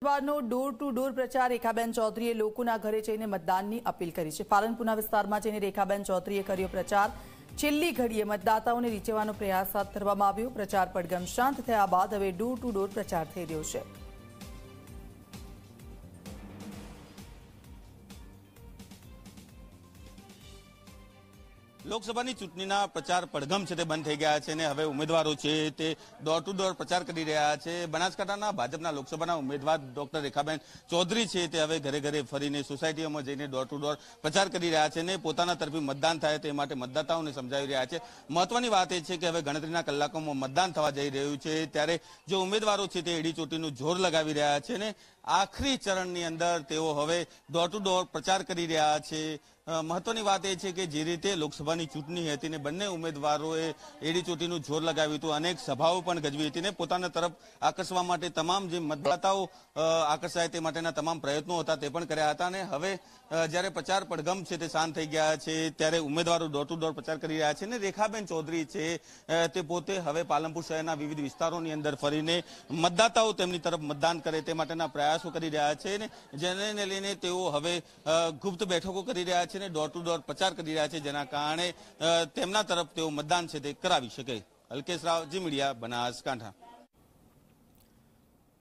ઉમેદવારનો door to door પ્રચાર રેખાબેન ચૌધરીએ લોકોના ઘરે જઈને મતદાનની અપીલ કરી છે। પાલનપુરના વિસ્તારમાં જઈને રેખાબેન ચૌધરીએ કર્યો પ્રચાર। છેલ્લી ઘડીએ મતદાતાઓને રીઝવવાનો પ્રયાસ હાથ ધરવામાં આવ્યો। પ્રચાર પડઘમ શાંત થયા બાદ હવે ડોર ટુ ડોર પ્રચાર થઈ રહ્યો છે। લોકસભાની ચૂંટણીના પ્રચાર પડઘમ છે તે બંધ થઈ ગયા છે અને હવે ઉમેદવારો છે તે ડોર ટુ ડોર પ્રચાર કરી રહ્યા છે। બનાસકાંઠાના ભાજપના લોકસભાના ઉમેદવાર ડોક્ટર રેખાબેન ચૌધરી છે તે હવે ઘરે ઘરે ફરીને સોસાયટીઓમાં જઈને ડોર ટુ ડોર પ્રચાર કરી રહ્યા છે અને પોતાના તરફી મતદાન થાય તે માટે મતદાતાઓને સમજાવી રહ્યા છે। મહત્વની વાત એ છે કે હવે ગણતરીના કલાકોમાં મતદાન થવા જઈ રહ્યું છે ત્યારે જે ઉમેદવારો છે તે એડી ચોટીનું જોર લગાવી રહ્યા છે અને આખરી ચરણની અંદર તેઓ હવે ડોર ટુ ડોર પ્રચાર કરી રહ્યા છે। મહત્વની વાત એ છે કે જે રીતે લોકસભાની ચૂંટણી હતી ને બંને ઉમેદવારોએ એડી ચોટીનું જોર લગાવ્યું હતું, અનેક સભાઓ પણ ગજવી હતી ને પોતાના તરફ આકર્ષવા માટે તમામ જે મતદાતાઓ આકર્ષાય તે માટેના તમામ પ્રયત્નો હતા તે પણ કર્યા હતા અને હવે જ્યારે પ્રચાર પડઘમ છે તે શાંત થઈ ગયા છે ત્યારે ઉમેદવારો ડોર ટુ ડોર પ્રચાર કરી રહ્યા છે ને રેખાબેન ચૌધરી છે તે પોતે હવે પાલનપુર શહેરના વિવિધ વિસ્તારોની અંદર ફરીને મતદાતાઓ તેમની તરફ મતદાન કરે તે માટેના પ્રયાસો કરી રહ્યા છે ને જેને લઈને તેઓ હવે ગુપ્ત બેઠકો કરી રહ્યા છે ને ડોર ટુ ડોર પ્રચાર કરી રહ્યા છે જેના કારણે તેમના તરફ તેઓ મતદાન છે તે કરાવી શકે। અલ્કેશ રાવ, જી મીડિયા, બનાસકાંઠા।